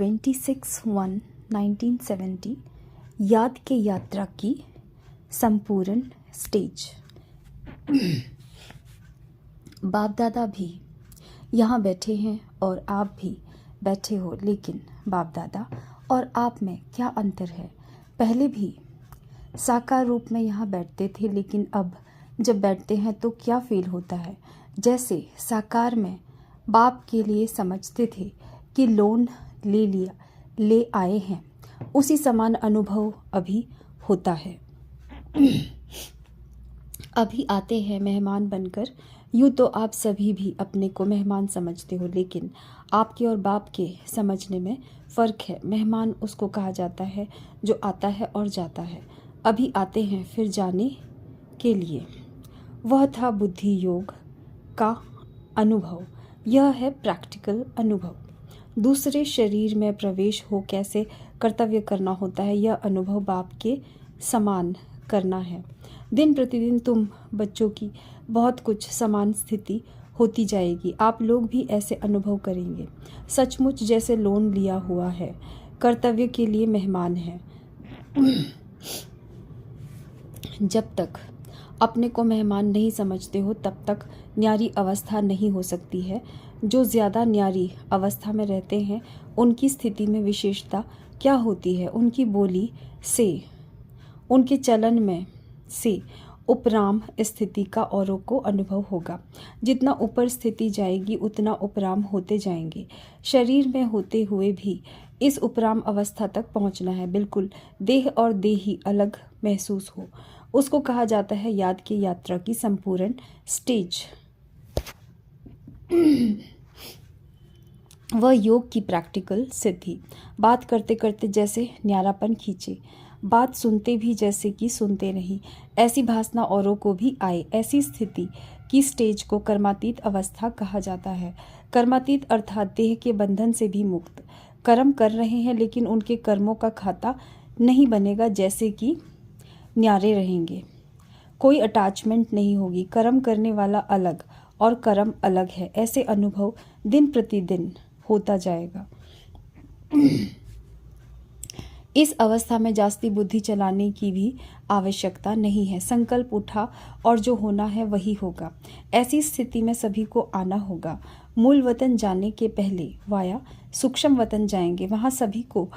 26/1/1970 याद के यात्रा की संपूर्ण स्टेज। बाप दादा भी यहाँ बैठे हैं और आप भी बैठे हो, लेकिन बाप दादा और आप में क्या अंतर है? पहले भी साकार रूप में यहाँ बैठते थे, लेकिन अब जब बैठते हैं तो क्या फील होता है? जैसे साकार में बाप के लिए समझते थे कि लोन ले आए हैं, उसी समान अनुभव अभी होता है। अभी आते हैं मेहमान बनकर। यूँ तो आप सभी भी अपने को मेहमान समझते हो, लेकिन आपके और बाप के समझने में फ़र्क है। मेहमान उसको कहा जाता है जो आता है और जाता है। अभी आते हैं फिर जाने के लिए। वह था बुद्धि योग का अनुभव। यह है प्रैक्टिकल अनुभव। दूसरे शरीर में प्रवेश हो कैसे कर्तव्य करना होता है, यह अनुभव बाप के समान करना है। दिन प्रतिदिन तुम बच्चों की बहुत कुछ समान स्थिति होती जाएगी। आप लोग भी ऐसे अनुभव करेंगे, सचमुच जैसे लोन लिया हुआ है, कर्तव्य के लिए मेहमान है। जब तक अपने को मेहमान नहीं समझते हो तब तक न्यारी अवस्था नहीं हो सकती है। जो ज़्यादा न्यारी अवस्था में रहते हैं उनकी स्थिति में विशेषता क्या होती है? उनकी बोली से, उनके चलन में से उपराम स्थिति का औरों को अनुभव होगा। जितना ऊपर स्थिति जाएगी उतना उपराम होते जाएंगे। शरीर में होते हुए भी इस उपराम अवस्था तक पहुंचना है। बिल्कुल देह और देही अलग महसूस हो, उसको कहा जाता है याद की यात्रा की संपूर्ण स्टेज। वह योग की प्रैक्टिकल सिद्धि। बात करते करते जैसे न्यारापन खींचे, बात सुनते भी जैसे कि सुनते नहीं, ऐसी भासना औरों को भी आए। ऐसी स्थिति की स्टेज को कर्मातीत अवस्था कहा जाता है। कर्मातीत अर्थात देह के बंधन से भी मुक्त। कर्म कर रहे हैं लेकिन उनके कर्मों का खाता नहीं बनेगा, जैसे कि न्यारे रहेंगे। कोई अटैचमेंट नहीं होगी। कर्म करने वाला अलग और कर्म अलग है। ऐसे अनुभव दिन प्रतिदिन होता जाएगा। इस अवस्था में जास्ती बुद्धि चलाने की भी आवश्यकता नहीं है। संकल्प उठा और जो होना है वही होगा। ऐसी स्थिति में सभी को आना होगा। मूल वतन जाने के पहले वाया सूक्ष्म वतन जाएंगे। वहाँ सभी को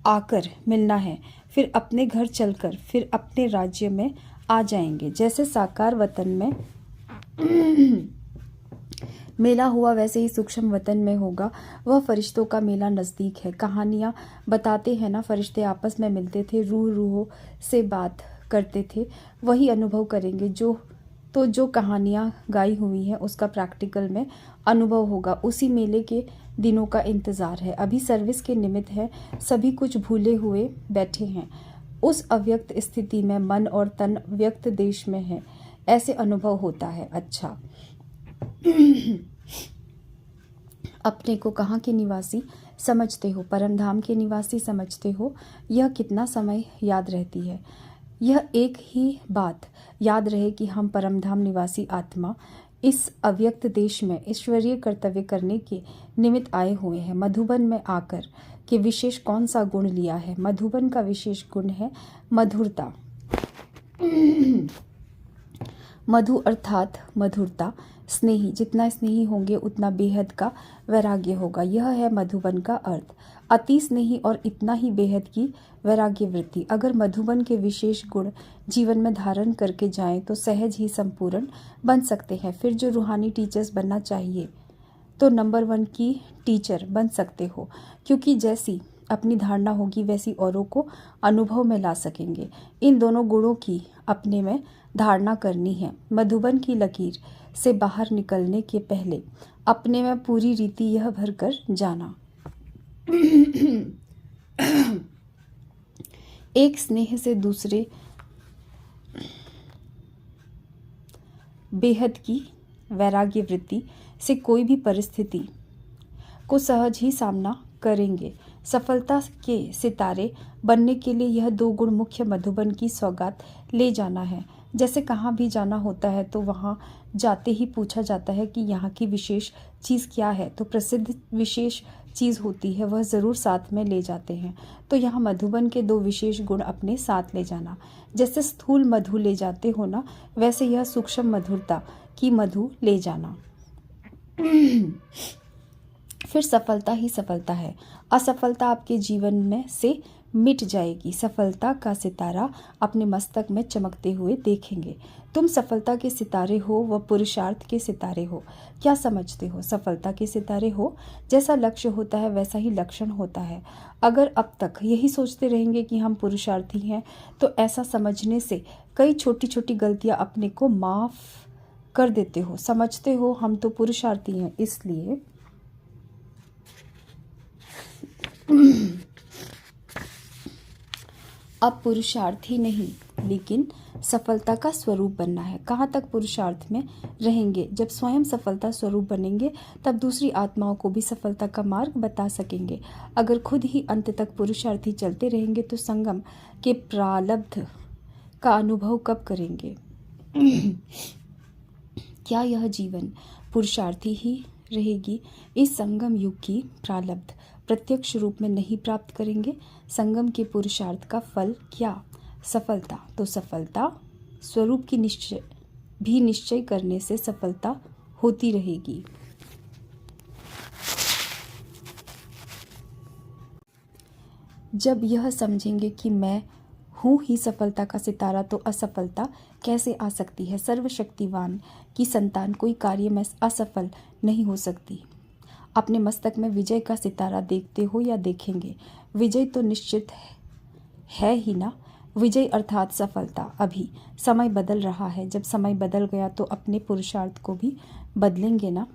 आकर मिलना है, फिर अपने घर चलकर फिर अपने राज्य में आ जाएंगे। जैसे साकार वतन में मेला हुआ वैसे ही सूक्ष्म वतन में होगा। वह फरिश्तों का मेला नज़दीक है। कहानियाँ बताते हैं ना, फरिश्ते आपस में मिलते थे, रूहों से बात करते थे। वही अनुभव करेंगे जो कहानियाँ गाई हुई हैं उसका प्रैक्टिकल में अनुभव होगा। उसी मेले के दिनों का इंतज़ार है। अभी सर्विस के निमित्त है, सभी कुछ भूले हुए बैठे हैं। उस अव्यक्त स्थिति में मन और तन व्यक्त देश में है, ऐसे अनुभव होता है। अच्छा, अपने को कहाँ के निवासी समझते हो? परमधाम के निवासी समझते हो? यह कितना समय याद रहती है? यह एक ही बात याद रहे कि हम परमधाम निवासी आत्मा इस अव्यक्त देश में ईश्वरीय कर्तव्य करने के निमित्त आए हुए हैं। मधुबन में आकर के विशेष कौन सा गुण लिया है? मधुबन का विशेष गुण है मधुरता। मधु अर्थात मधुरता, स्नेही। जितना स्नेही होंगे उतना बेहद का वैराग्य होगा। यह है मधुबन का अर्थ। अति स्नेही और इतना ही बेहद की वैराग्य वृत्ति। अगर मधुबन के विशेष गुण जीवन में धारण करके जाएं तो सहज ही संपूर्ण बन सकते हैं। फिर जो रूहानी टीचर्स बनना चाहिए तो नंबर 1 की टीचर बन सकते हो, क्योंकि जैसी अपनी धारणा होगी वैसी औरों को अनुभव में ला सकेंगे। इन दोनों गुणों की अपने में धारणा करनी है। मधुबन की लकीर से बाहर निकलने के पहले अपने में पूरी रीति यह भरकर जाना। एक स्नेह से दूसरे बेहद की वैराग्य वृत्ति से कोई भी परिस्थिति को सहज ही सामना करेंगे। सफलता के सितारे बनने के लिए यह 2 गुण मुख्य मधुबन की सौगात ले जाना है। जैसे कहाँ भी जाना होता है तो वहाँ जाते ही पूछा जाता है कि यहाँ की विशेष चीज़ क्या है, तो प्रसिद्ध विशेष चीज़ होती है वह ज़रूर साथ में ले जाते हैं। तो यहाँ मधुबन के 2 विशेष गुण अपने साथ ले जाना। जैसे स्थूल मधु ले जाते हो ना, वैसे यह सूक्ष्म मधुरता की मधु ले जाना। फिर सफलता ही सफलता है। असफलता आपके जीवन में से मिट जाएगी। सफलता का सितारा अपने मस्तक में चमकते हुए देखेंगे। तुम सफलता के सितारे हो व पुरुषार्थ के सितारे हो। क्या समझते हो? सफलता के सितारे हो। जैसा लक्ष्य होता है वैसा ही लक्षण होता है। अगर अब तक यही सोचते रहेंगे कि हम पुरुषार्थी हैं, तो ऐसा समझने से कई छोटी छोटी गलतियां अपने को माफ कर देते हो। समझते हो हम तो पुरुषार्थी हैं, इसलिए अब पुरुषार्थी नहीं लेकिन सफलता का स्वरूप बनना है। कहाँ तक पुरुषार्थ में रहेंगे? जब स्वयं सफलता स्वरूप बनेंगे तब दूसरी आत्माओं को भी सफलता का मार्ग बता सकेंगे। अगर खुद ही अंत तक पुरुषार्थी चलते रहेंगे तो संगम के प्रारब्ध का अनुभव कब करेंगे? क्या यह जीवन पुरुषार्थी ही रहेगी? इस संगम युग की प्रारब्ध प्रत्यक्ष रूप में नहीं प्राप्त करेंगे। संगम के पुरुषार्थ का फल क्या? सफलता। तो सफलता स्वरूप की निश्चय करने से सफलता होती रहेगी। जब यह समझेंगे कि मैं हूँ ही सफलता का सितारा, तो असफलता कैसे आ सकती है? सर्वशक्तिवान की संतान कोई कार्य में असफल नहीं हो सकती। अपने मस्तक में विजय का सितारा देखते हो या देखेंगे? विजय तो निश्चित है ही ना। विजय अर्थात सफलता। अभी समय बदल रहा है। जब समय बदल गया तो अपने पुरुषार्थ को भी बदलेंगे ना।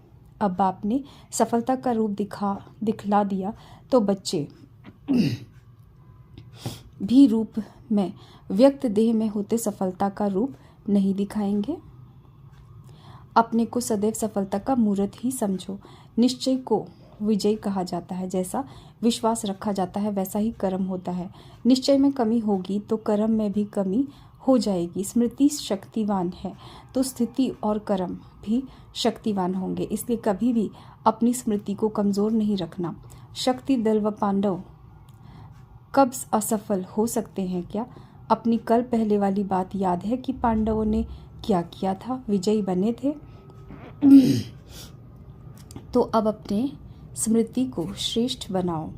अब आपने सफलता का रूप दिखला दिया तो बच्चे भी रूप में व्यक्त देह में होते सफलता का रूप नहीं दिखाएंगे। अपने को सदैव सफलता का मूर्त ही समझो। निश्चय को विजय कहा जाता है। जैसा विश्वास रखा जाता है वैसा ही कर्म होता है। निश्चय में कमी होगी तो कर्म में भी कमी हो जाएगी। स्मृति शक्तिवान है तो स्थिति और कर्म भी शक्तिवान होंगे। इसलिए कभी भी अपनी स्मृति को कमज़ोर नहीं रखना। शक्ति दल व पांडव कब असफल हो सकते हैं क्या? अपनी कल पहले वाली बात याद है कि पांडवों ने क्या किया था? विजयी बने थे। तो अब अपने स्मृति को श्रेष्ठ बनाओ।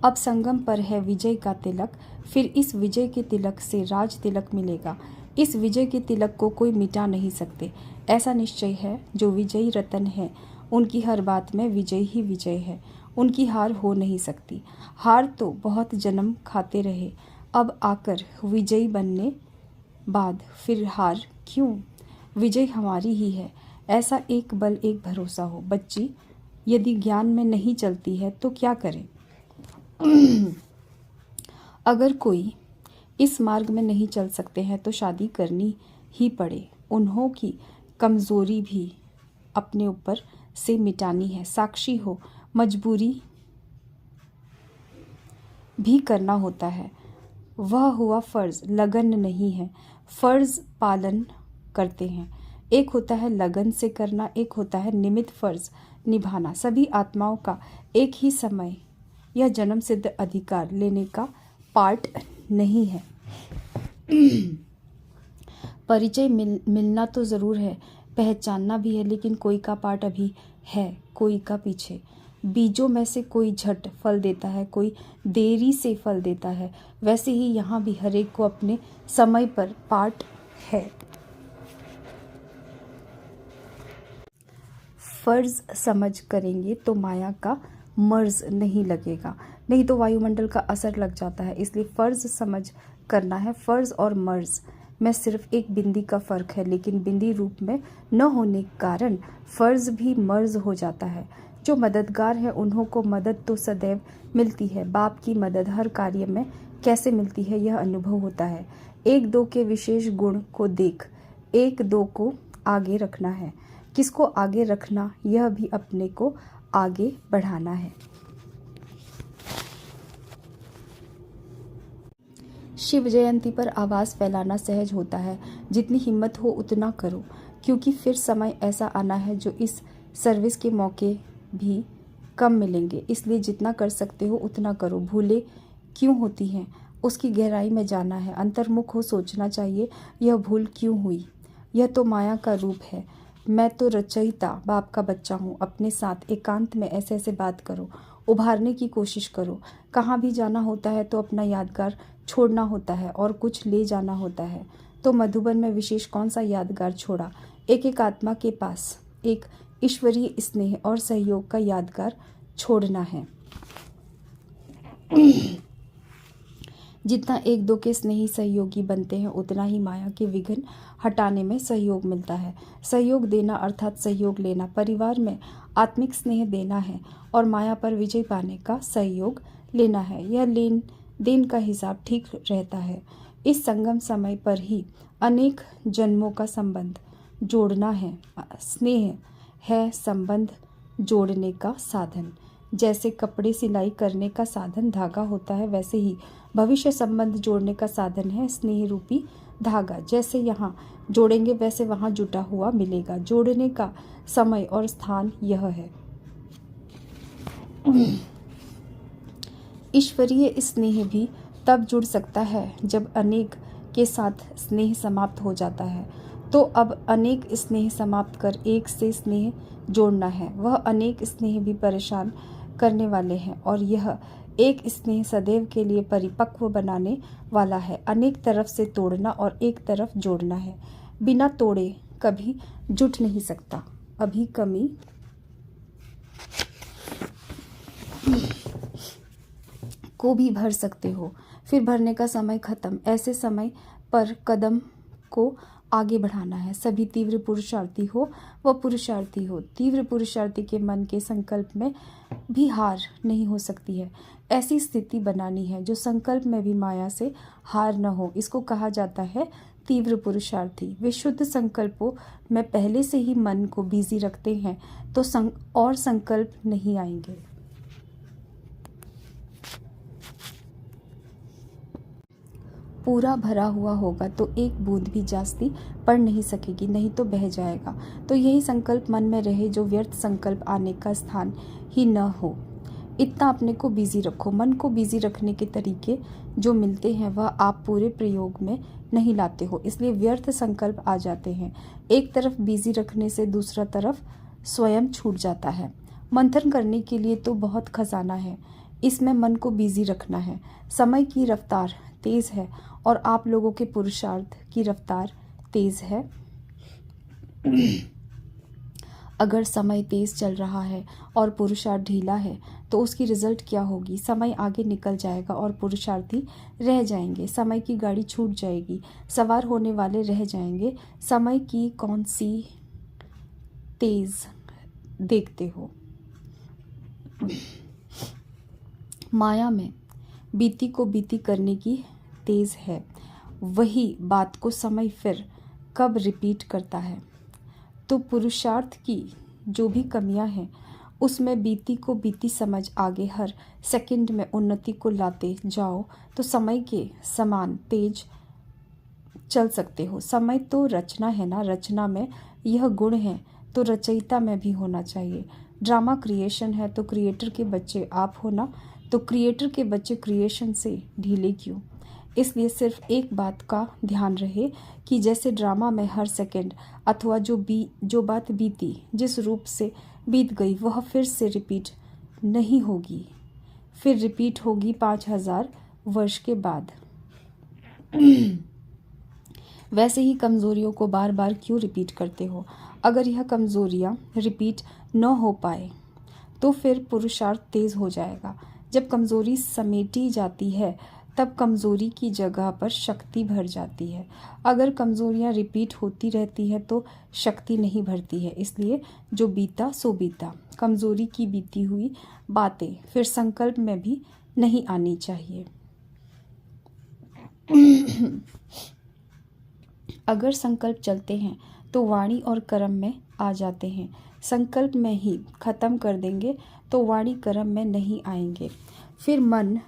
अब संगम पर है विजय का तिलक। फिर इस विजय के तिलक से राज तिलक मिलेगा। इस विजय के तिलक को कोई मिटा नहीं सकते। ऐसा निश्चय है जो विजयी रतन है उनकी हर बात में विजय ही विजय है। उनकी हार हो नहीं सकती। हार तो बहुत जन्म खाते रहे, अब आकर विजयी बनने बाद फिर हार क्यों? विजय हमारी ही है। ऐसा एक बल एक भरोसा हो। बच्ची यदि ज्ञान में नहीं चलती है तो क्या करे? अगर कोई इस मार्ग में नहीं चल सकते हैं तो शादी करनी ही पड़े। उन्हों की कमजोरी भी अपने ऊपर से मिटानी है। साक्षी हो, मजबूरी भी करना होता है। वह हुआ फर्ज, लगन नहीं है। फर्ज पालन करते हैं। एक होता है लगन से करना, एक होता है निमित्त फर्ज निभाना। सभी आत्माओं का एक ही समय यह जन्म सिद्ध अधिकार लेने का पार्ट नहीं है। परिचय मिलना तो ज़रूर है, पहचानना भी है, लेकिन कोई का पार्ट अभी है, कोई का पीछे। बीजों में से कोई झट फल देता है, कोई देरी से फल देता है। वैसे ही यहाँ भी हरेक को अपने समय पर पार्ट है। फर्ज समझ करेंगे तो माया का मर्ज नहीं लगेगा, नहीं तो वायुमंडल का असर लग जाता है। इसलिए फर्ज समझ करना है। फर्ज और मर्ज में सिर्फ एक बिंदी का फर्क है, लेकिन बिंदी रूप में न होने के कारण फर्ज भी मर्ज हो जाता है। जो मददगार है उन्हों को मदद तो सदैव मिलती है। बाप की मदद हर कार्य में कैसे मिलती है यह अनुभव होता है। एक दो के विशेष गुण को देख एक दो को आगे रखना है। किसको आगे रखना, यह भी अपने को आगे बढ़ाना है। शिव जयंती पर आवाज़ फैलाना सहज होता है। जितनी हिम्मत हो उतना करो, क्योंकि फिर समय ऐसा आना है जो इस सर्विस के मौके भी कम मिलेंगे, इसलिए जितना कर सकते हो उतना करो। भूले क्यों होती हैं, उसकी गहराई में जाना है, अंतर्मुख हो सोचना चाहिए, यह भूल क्यों हुई। यह तो माया का रूप है। मैं तो रचयिता बाप का बच्चा हूँ। अपने साथ एकांत में ऐसे ऐसे बात करो, उभारने की कोशिश करो। कहाँ भी जाना होता है तो अपना यादगार छोड़ना होता है और कुछ ले जाना होता है। तो मधुबन में विशेष कौन सा यादगार छोड़ा। एक एक आत्मा के पास एक ईश्वरीय स्नेह और सहयोग का यादगार छोड़ना है। जितना एक दो के स्नेही सहयोगी बनते हैं उतना ही माया के विघ्न हटाने में सहयोग मिलता है। सहयोग देना अर्थात सहयोग लेना, परिवार में आत्मिक स्नेह देना है और माया पर विजय पाने का सहयोग लेना है। यह लेन देन का हिसाब ठीक रहता है। इस संगम समय पर ही अनेक जन्मों का संबंध जोड़ना है। स्नेह है संबंध जोड़ने का साधन। जैसे कपड़े सिलाई करने का साधन धागा होता है, वैसे ही भविष्य संबंध जोड़ने का साधन है स्नेह रूपी धागा। जैसे यहाँ जोड़ेंगे वैसे वहाँ जुटा हुआ मिलेगा। जोड़ने का समय और स्थान यह है। ईश्वरीय स्नेह भी तब जुड़ सकता है जब अनेक के साथ स्नेह समाप्त हो जाता है। तो अब अनेक स्नेह समाप्त कर एक से स्नेह जोड़ना है। वह अनेक स्नेह भी परेशान करने वाले हैं और यह एक स्नेह सदैव के लिए परिपक्व बनाने वाला है। अनेक तरफ से तोड़ना और एक तरफ जोड़ना है। बिना तोड़े कभी जुट नहीं सकता। अभी कमी को भी भर सकते हो, फिर भरने का समय खत्म। ऐसे समय पर कदम को आगे बढ़ाना है। सभी तीव्र पुरुषार्थी हो वह पुरुषार्थी हो। तीव्र पुरुषार्थी के मन के संकल्प में भी हार नहीं हो सकती है। ऐसी स्थिति बनानी है जो संकल्प में भी माया से हार न हो। इसको कहा जाता है तीव्र पुरुषार्थी। वे शुद्ध संकल्पों में पहले से ही मन को बिजी रखते हैं तो संकल्प नहीं आएंगे। पूरा भरा हुआ होगा तो एक बूंद भी जास्ती पड़ नहीं सकेगी, नहीं तो बह जाएगा। तो यही संकल्प मन में रहे जो व्यर्थ संकल्प आने का स्थान ही न हो। इतना अपने को बिजी रखो। मन को बिजी रखने के तरीके जो मिलते हैं वह आप पूरे प्रयोग में नहीं लाते हो, इसलिए व्यर्थ संकल्प आ जाते हैं। एक तरफ बिजी रखने से दूसरा तरफ स्वयं छूट जाता है। मंथन करने के लिए तो बहुत खजाना है, इसमें मन को बिजी रखना है। समय की रफ्तार तेज है और आप लोगों के पुरुषार्थ की रफ्तार तेज है। अगर समय तेज चल रहा है और पुरुषार्थ ढीला है तो उसकी रिजल्ट क्या होगी। समय आगे निकल जाएगा और पुरुषार्थी रह जाएंगे। समय की गाड़ी छूट जाएगी, सवार होने वाले रह जाएंगे। समय की कौन सी तेज देखते हो। माया में बीती को बीती करने की तेज है। वही बात को समय फिर कब रिपीट करता है। तो पुरुषार्थ की जो भी कमियां हैं उसमें बीती को बीती समझ आगे हर सेकंड में उन्नति को लाते जाओ तो समय के समान तेज चल सकते हो। समय तो रचना है ना, रचना में यह गुण है तो रचयिता में भी होना चाहिए। ड्रामा क्रिएशन है तो क्रिएटर के बच्चे आप हो ना, तो क्रिएटर के बच्चे क्रिएशन से ढीले क्यों। इसलिए सिर्फ एक बात का ध्यान रहे कि जैसे ड्रामा में हर सेकंड अथवा जो बात बीती जिस रूप से बीत गई वह फिर से रिपीट नहीं होगी, फिर रिपीट होगी 5000 वर्ष के बाद। वैसे ही कमज़ोरियों को बार बार क्यों रिपीट करते हो। अगर यह कमज़ोरियाँ रिपीट न हो पाए तो फिर पुरुषार्थ तेज हो जाएगा। जब कमज़ोरी समेटी जाती है तब कमज़ोरी की जगह पर शक्ति भर जाती है। अगर कमज़ोरियाँ रिपीट होती रहती है तो शक्ति नहीं भरती है। इसलिए जो बीता सो बीता। कमज़ोरी की बीती हुई बातें फिर संकल्प में भी नहीं आनी चाहिए। अगर संकल्प चलते हैं तो वाणी और कर्म में आ जाते हैं। संकल्प में ही खत्म कर देंगे तो वाणी कर्म में नहीं आएंगे। फिर मन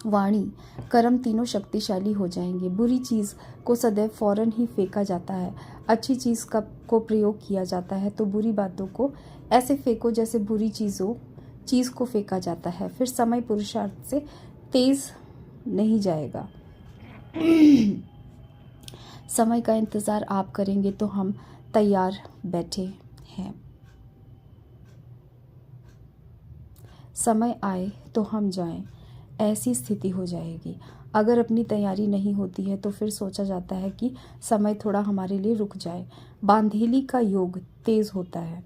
वाणी कर्म तीनों शक्तिशाली हो जाएंगे। बुरी चीज़ को सदैव फौरन ही फेंका जाता है। अच्छी चीज़ को प्रयोग किया जाता है तो बुरी बातों को ऐसे फेंको जैसे बुरी चीज़ को फेंका जाता है। फिर समय पुरुषार्थ से तेज नहीं जाएगा। समय का इंतज़ार आप करेंगे तो हम तैयार बैठे हैं। समय आए तो हम जाएं, ऐसी स्थिति हो जाएगी। अगर अपनी तैयारी नहीं होती है तो फिर सोचा जाता है कि समय थोड़ा हमारे लिए रुक जाए। बांधेली का योग तेज होता है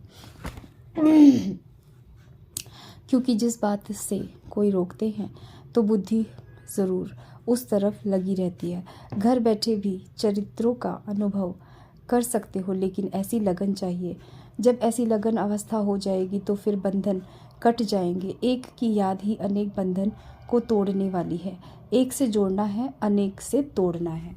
क्योंकि जिस बात से कोई रोकते हैं तो बुद्धि ज़रूर उस तरफ लगी रहती है। घर बैठे भी चरित्रों का अनुभव कर सकते हो, लेकिन ऐसी लगन चाहिए। जब ऐसी लगन अवस्था हो जाएगी तो फिर बंधन कट जाएंगे। एक की याद ही अनेक बंधन को तोड़ने वाली है। एक से जोड़ना है, अनेक से तोड़ना है।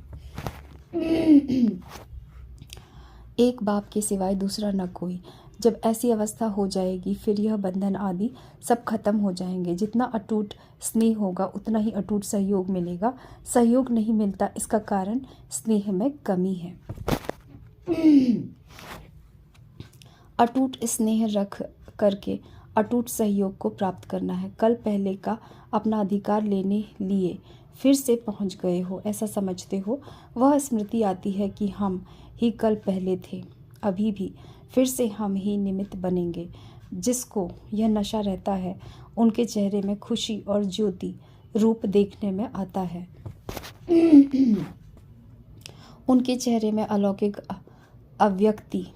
एक बाप के सिवाय दूसरा न कोई। जब ऐसी अवस्था हो जाएगी फिर यह बंधन आदि सब खत्म हो जाएंगे। जितना अटूट स्नेह होगा उतना ही अटूट सहयोग मिलेगा। सहयोग नहीं मिलता, इसका कारण स्नेह में कमी है। अटूट स्नेह रख करके अटूट सहयोग को प्राप्त करना है। कल पहले का अपना अधिकार लेने लिए फिर से पहुंच गए हो, ऐसा समझते हो। वह स्मृति आती है कि हम ही कल पहले थे। अभी भी फिर से हम ही निमित्त बनेंगे। जिसको यह नशा रहता है उनके चेहरे में खुशी और ज्योति रूप देखने में आता है। उनके चेहरे में अलौकिक अव्यक्ति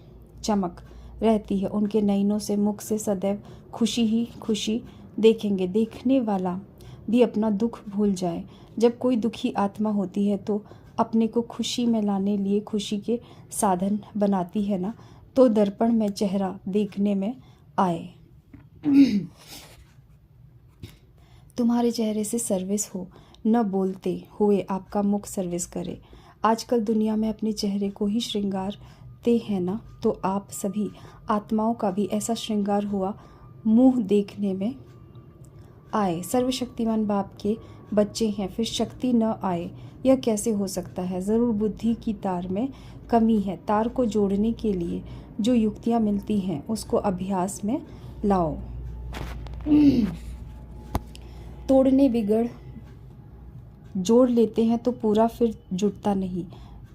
चमक रहती है। उनके नयनों से, मुख से सदैव खुशी ही खुशी देखेंगे। देखने वाला भी अपना दुख भूल जाए। जब कोई दुखी आत्मा होती है तो अपने को खुशी में लाने लिए खुशी के साधन बनाती है ना, तो दर्पण में चेहरा देखने में आए। तुम्हारे चेहरे से सर्विस हो, न बोलते हुए आपका मुख सर्विस करे। आजकल दुनिया में अपने चेहरे को ही श्रृंगारते हैं ना, तो आप सभी आत्माओं का भी ऐसा श्रृंगार हुआ मुंह देखने में आए। सर्वशक्तिमान बाप के बच्चे हैं, फिर शक्ति न आए, यह कैसे हो सकता है? ज़रूर बुद्धि की तार में कमी है। तार को जोड़ने के लिए जो युक्तियाँ मिलती हैं उसको अभ्यास में लाओ। तोड़ने बिगड़ जोड़ लेते हैं तो पूरा फिर जुटता नहीं।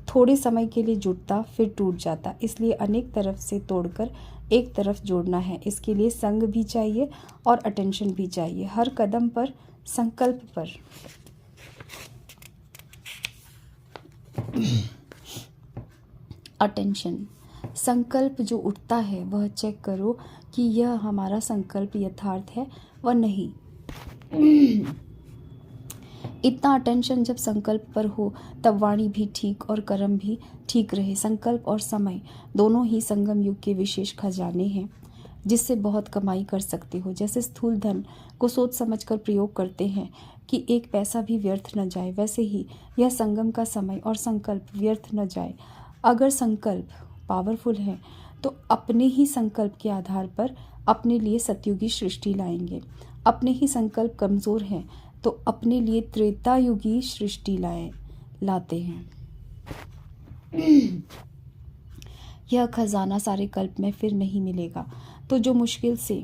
थोड़े समय के लिए जुटता फिर टूट जाता। इसलिए अनेक तरफ से तोड़कर एक तरफ जोड़ना है। इसके लिए संग भी चाहिए और अटेंशन भी चाहिए। हर कदम पर संकल्प पर अटेंशन। संकल्प जो उठता है वह चेक करो कि यह हमारा संकल्प यथार्थ है व नहीं। इतना अटेंशन जब संकल्प पर हो तब वाणी भी ठीक और कर्म भी ठीक रहे। संकल्प और समय दोनों ही संगम युग के विशेष खजाने हैं जिससे बहुत कमाई कर सकते हो। जैसे स्थूल धन को सोच समझकर प्रयोग करते हैं कि एक पैसा भी व्यर्थ न जाए, वैसे ही यह संगम का समय और संकल्प व्यर्थ न जाए। अगर संकल्प पावरफुल है तो अपने ही संकल्प के आधार पर अपने लिए सतयुगी सृष्टि लाएंगे। अपने ही संकल्प कमज़ोर हैं तो अपने लिए त्रेतायुगी सृष्टि लाते हैं। यह खजाना सारे कल्प में फिर नहीं मिलेगा। तो जो मुश्किल से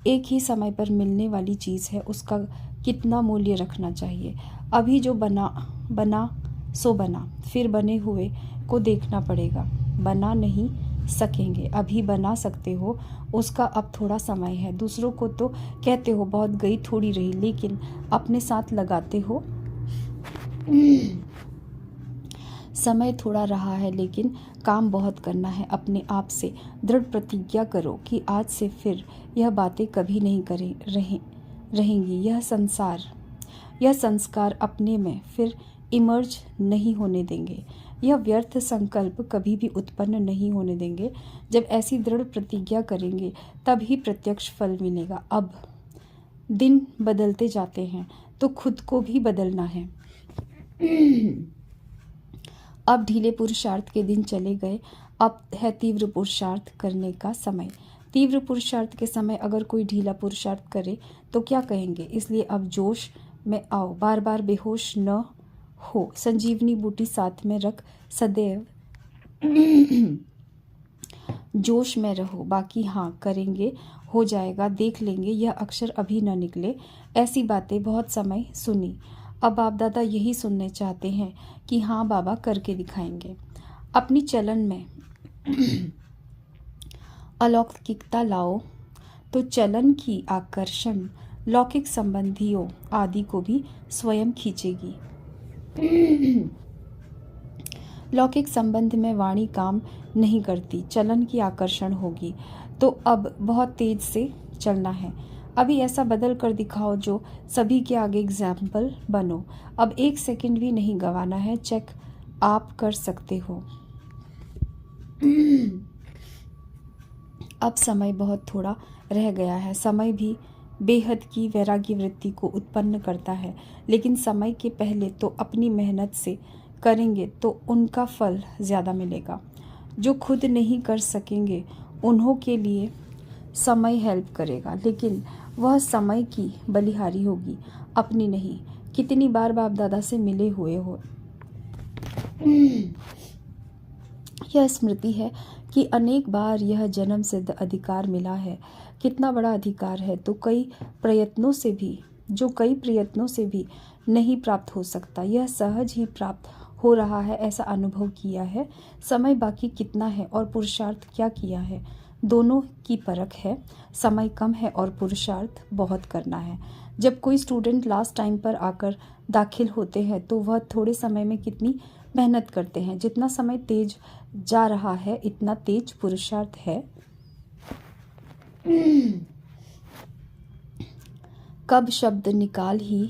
एक ही समय पर मिलने वाली चीज़ है उसका कितना मूल्य रखना चाहिए। अभी जो बना सो बना, फिर बने हुए को देखना पड़ेगा। बना नहीं सकेंगे, अभी बना सकते हो, उसका अब थोड़ा समय है। दूसरों को तो कहते हो बहुत गई थोड़ी रही, लेकिन अपने साथ लगाते हो समय थोड़ा रहा है लेकिन काम बहुत करना है। अपने आप से दृढ़ प्रतिज्ञा करो कि आज से फिर यह बातें कभी नहीं रहेंगी। यह संस्कार अपने में फिर इमर्ज नहीं होने देंगे। यह व्यर्थ संकल्प कभी भी उत्पन्न नहीं होने देंगे। जब ऐसी दृढ़ प्रतिज्ञा करेंगे तब ही प्रत्यक्ष फल मिलेगा। अब दिन बदलते जाते हैं तो खुद को भी बदलना है। अब ढीले पुरुषार्थ के दिन चले गए, अब है तीव्र पुरुषार्थ करने का समय। तीव्र पुरुषार्थ के समय अगर कोई ढीला पुरुषार्थ करे तो क्या कहेंगे? इसलिए अब जोश में आओ, बार बार बेहोश न हो। संजीवनी बूटी साथ में रख सदैव जोश में रहो, बाकी हाँ करेंगे, हो जाएगा, देख लेंगे, यह अक्षर अभी न निकले, ऐसी बातें बहुत समय सुनी। अब बाप दादा यही सुनने चाहते हैं कि हाँ बाबा करके दिखाएंगे। अपनी चलन में अलौकिकता लाओ तो चलन की आकर्षण लौकिक संबंधियों आदि को भी स्वयं खींचेगी। लौकिक संबंध में वाणी काम नहीं करती, चलन की आकर्षण होगी। तो अब बहुत तेज से चलना है। अभी ऐसा बदल कर दिखाओ जो सभी के आगे एग्जाम्पल बनो। अब 1 सेकंड भी नहीं गंवाना है, चेक आप कर सकते हो। अब समय बहुत थोड़ा रह गया है। समय भी बेहद की वैरागी वृत्ति को उत्पन्न करता है, लेकिन समय के पहले तो अपनी मेहनत से करेंगे तो उनका फल ज़्यादा मिलेगा। जो खुद नहीं कर सकेंगे उन्हों के लिए समय हेल्प करेगा, लेकिन वह समय की बलिहारी होगी, अपनी नहीं। कितनी बार बाप दादा से मिले हुए हो। यह स्मृति है कि अनेक बार यह जन्म सिद्ध अधिकार मिला है। कितना बड़ा अधिकार है, तो कई प्रयत्नों से भी नहीं प्राप्त हो सकता, यह सहज ही प्राप्त हो रहा है, ऐसा अनुभव किया है। समय बाकी कितना है और पुरुषार्थ क्या किया है, दोनों की परख है। समय कम है और पुरुषार्थ बहुत करना है। जब कोई स्टूडेंट लास्ट टाइम पर आकर दाखिल होते हैं तो वह थोड़े समय में कितनी मेहनत करते हैं। जितना समय तेज जा रहा है इतना तेज पुरुषार्थ है। कब शब्द निकाल ही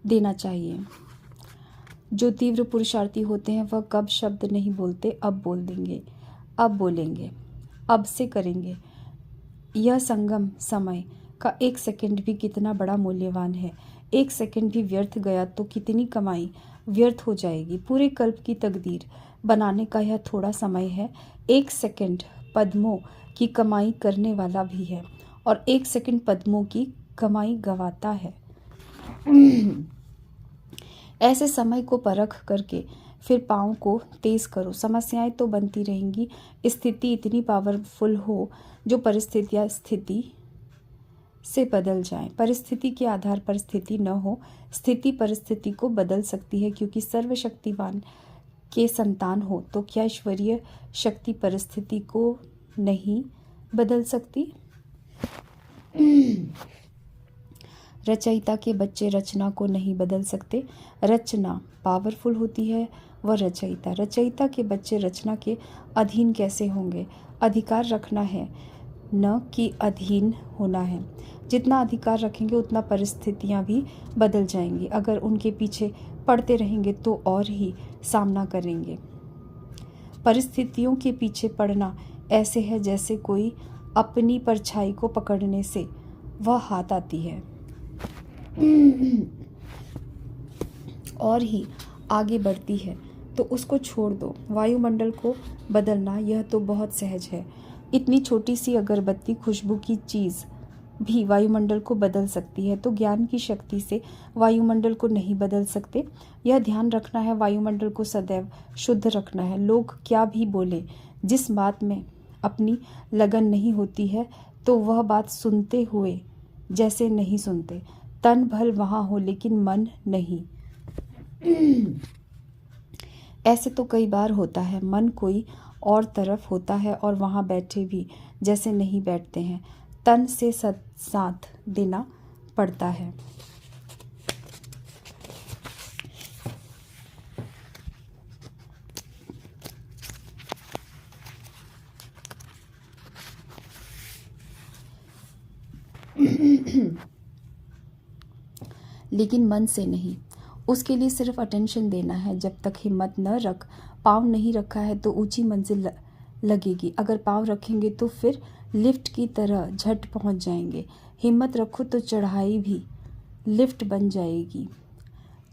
देना चाहिए। जो तीव्र पुरुषार्थी होते हैं वह कब शब्द नहीं बोलते, अब बोल देंगे, अब बोलेंगे, अब से करेंगे। यह संगम समय का 1 सेकंड भी कितना बड़ा मूल्यवान है। 1 सेकंड भी व्यर्थ गया तो कितनी कमाई व्यर्थ हो जाएगी। पूरे कल्प की तकदीर बनाने का यह थोड़ा समय है। 1 सेकंड पद्मों की कमाई करने वाला भी है और 1 सेकंड पद्मों की कमाई गवाता है। ऐसे समय को परख करके फिर पाँव को तेज करो। समस्याएं तो बनती रहेंगी। स्थिति इतनी पावरफुल हो जो परिस्थितियां स्थिति से बदल जाएं। परिस्थिति के आधार पर स्थिति न हो, स्थिति परिस्थिति को बदल सकती है, क्योंकि सर्वशक्तिवान के संतान हो तो क्या ईश्वरीय शक्ति परिस्थिति को नहीं बदल सकती। रचयिता के बच्चे रचना को नहीं बदल सकते। रचना पावरफुल होती है, वह रचयिता के बच्चे रचना के अधीन कैसे होंगे। अधिकार रखना है न कि अधीन होना है। जितना अधिकार रखेंगे उतना परिस्थितियां भी बदल जाएंगी। अगर उनके पीछे पड़ते रहेंगे तो और ही सामना करेंगे। परिस्थितियों के पीछे पड़ना ऐसे है जैसे कोई अपनी परछाई को पकड़ने से वह हाथ आती है और ही आगे बढ़ती है तो उसको छोड़ दो। वायुमंडल को बदलना यह तो बहुत सहज है। इतनी छोटी सी अगरबत्ती खुशबू की चीज़ भी वायुमंडल को बदल सकती है, तो ज्ञान की शक्ति से वायुमंडल को नहीं बदल सकते। यह ध्यान रखना है, वायुमंडल को सदैव शुद्ध रखना है। लोग क्या भी बोले, जिस बात में अपनी लगन नहीं होती है तो वह बात सुनते हुए जैसे नहीं सुनते। तन भल वहाँ हो लेकिन मन नहीं। ऐसे तो कई बार होता है, मन कोई और तरफ होता है और वहाँ बैठे भी जैसे नहीं बैठते हैं। तन से साथ देना पड़ता है। लेकिन मन से नहीं। उसके लिए सिर्फ अटेंशन देना है। जब तक हिम्मत न रख, पाँव नहीं रखा है तो ऊंची मंजिल लगेगी। अगर पाँव रखेंगे तो फिर लिफ्ट की तरह झट पहुंच जाएंगे। हिम्मत रखो तो चढ़ाई भी लिफ्ट बन जाएगी।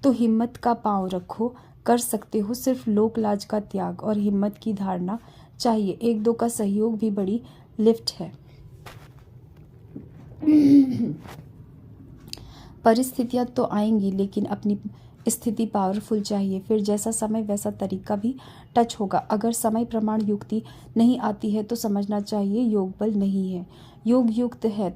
तो हिम्मत का पाँव रखो, कर सकते हो। सिर्फ लोक लाज का त्याग और हिम्मत की धारणा चाहिए। 1-2 का सहयोग भी बड़ी लिफ्ट है। परिस्थितियां तो आएंगी लेकिन अपनी स्थिति पावरफुल चाहिए, फिर जैसा समय वैसा तरीका भी टच होगा। अगर समय प्रमाण युक्ति नहीं आती है तो समझना चाहिए योग बल नहीं है। योग युक्त है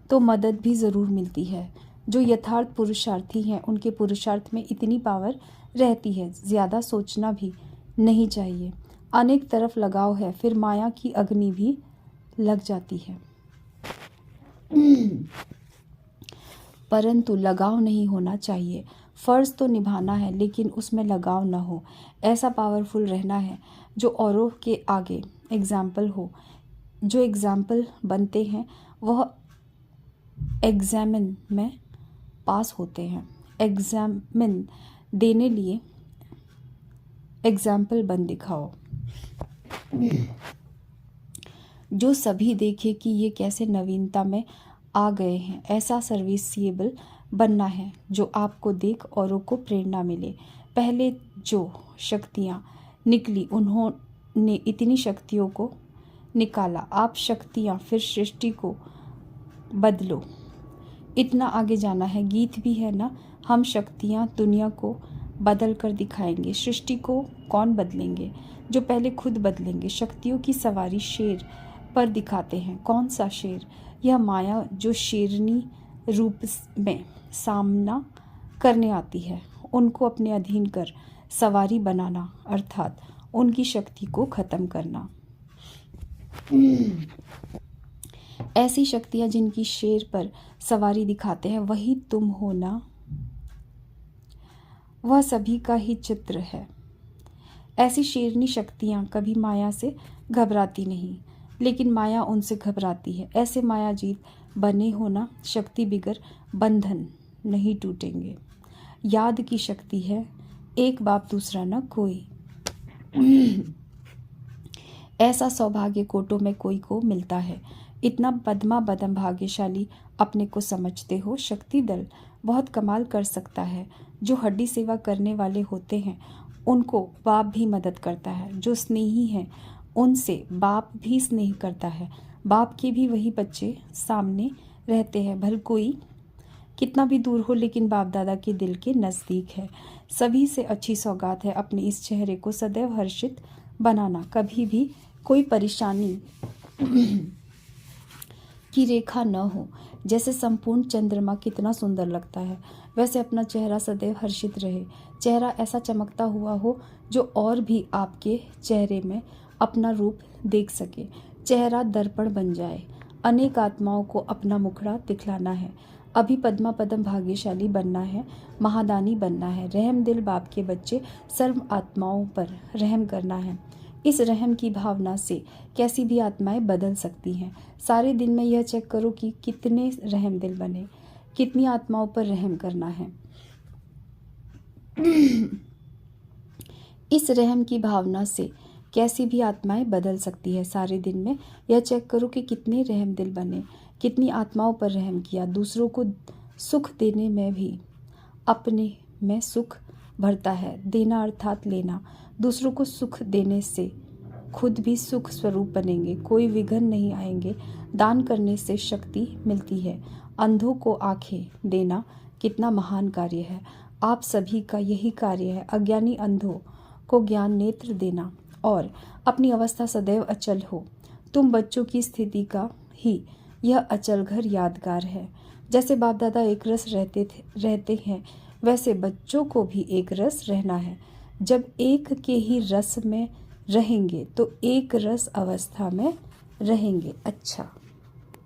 तो मदद भी ज़रूर मिलती है। जो यथार्थ पुरुषार्थी हैं उनके पुरुषार्थ में इतनी पावर रहती है, ज़्यादा सोचना भी नहीं चाहिए। अनेक तरफ लगाव है, फिर माया की अग्नि भी लग जाती है। परंतु लगाव नहीं होना चाहिए। फ़र्ज़ तो निभाना है लेकिन उसमें लगाव न हो। ऐसा पावरफुल रहना है जो औरों के आगे एग्जाम्पल हो। जो एग्जाम्पल बनते हैं वह एग्जामिन में पास होते हैं। एग्जामिन देने लिए एग्जाम्पल बन दिखाओ, जो सभी देखे कि ये कैसे नवीनता में आ गए हैं। ऐसा सर्विसिएबल बनना है जो आपको देख औरों को प्रेरणा मिले। पहले जो शक्तियाँ निकली उन्होंने इतनी शक्तियों को निकाला। आप शक्तियाँ फिर सृष्टि को बदलो। इतना आगे जाना है, गीत भी है ना। हम शक्तियाँ दुनिया को बदल कर दिखाएंगे। सृष्टि को कौन बदलेंगे? जो पहले खुद बदलेंगे। शक्तियों की सवारी शेर पर दिखाते हैं। कौन सा शेर? यह माया जो शेरनी रूप में सामना करने आती है। उनको अपने अधीन कर सवारी बनाना, अर्थात उनकी शक्ति को खत्म करना। ऐसी शक्तियाँ जिनकी शेर पर सवारी दिखाते हैं वही तुम हो ना। वह सभी का ही चित्र है। ऐसी शेरनी शक्तियाँ कभी माया से घबराती नहीं, लेकिन माया उनसे घबराती है। ऐसे माया जीत बने होना। शक्ति बिगर बंधन नहीं टूटेंगे। याद की शक्ति है, एक बाप दूसरा न कोई। ऐसा सौभाग्य कोटों में कोई को मिलता है। इतना बदमा बदम भाग्यशाली अपने को समझते हो। शक्ति दल बहुत कमाल कर सकता है। जो हड्डी सेवा करने वाले होते हैं उनको बाप भी मदद करता है। जो स्नेही हैं उनसे बाप भी स्नेह करता है। बाप के भी वही बच्चे सामने रहते हैं। भले कोई कितना भी दूर हो, लेकिन बाप दादा के दिल के नज़दीक है। सभी से अच्छी सौगात है अपने इस चेहरे को सदैव हर्षित बनाना। कभी भी कोई परेशानी की रेखा न हो। जैसे संपूर्ण चंद्रमा कितना सुंदर लगता है, वैसे अपना चेहरा सदैव हर्षित रहे। चेहरा ऐसा चमकता हुआ हो जो और भी आपके चेहरे में अपना रूप देख सके। चेहरा दर्पण बन जाए। अनेक आत्माओं को अपना मुखड़ा दिखलाना है। अभी पद्मा पदम भाग्यशाली बनना है, महादानी बनना है। रहम दिल बाप के बच्चे सर्व आत्माओं पर रहम करना है। इस रहम की भावना से कैसी भी आत्माएं बदल सकती हैं। सारे दिन में यह चेक करो कि कितने रहम दिल बने, कितनी आत्माओं पर रहम करना है। इस रहम की भावना से कैसी भी आत्माएं बदल सकती है। सारे दिन में यह चेक करो कि कितने रहम दिल बने, कितनी आत्माओं पर रहम किया। दूसरों को सुख देने में भी अपने में सुख भरता है। देना अर्थात लेना। दूसरों को सुख देने से खुद भी सुख स्वरूप बनेंगे, कोई विघ्न नहीं आएंगे। दान करने से शक्ति मिलती है। अंधों को आंखें देना कितना महान कार्य है। आप सभी का यही कार्य है। अज्ञानी अंधों को ज्ञान नेत्र देना और अपनी अवस्था सदैव अचल हो। तुम बच्चों की स्थिति का ही यह अचल घर यादगार है। जैसे बाप दादा एक रस रहते हैं, वैसे बच्चों को भी एक रस रहना है। जब एक के ही रस में रहेंगे तो एक रस अवस्था में रहेंगे। अच्छा।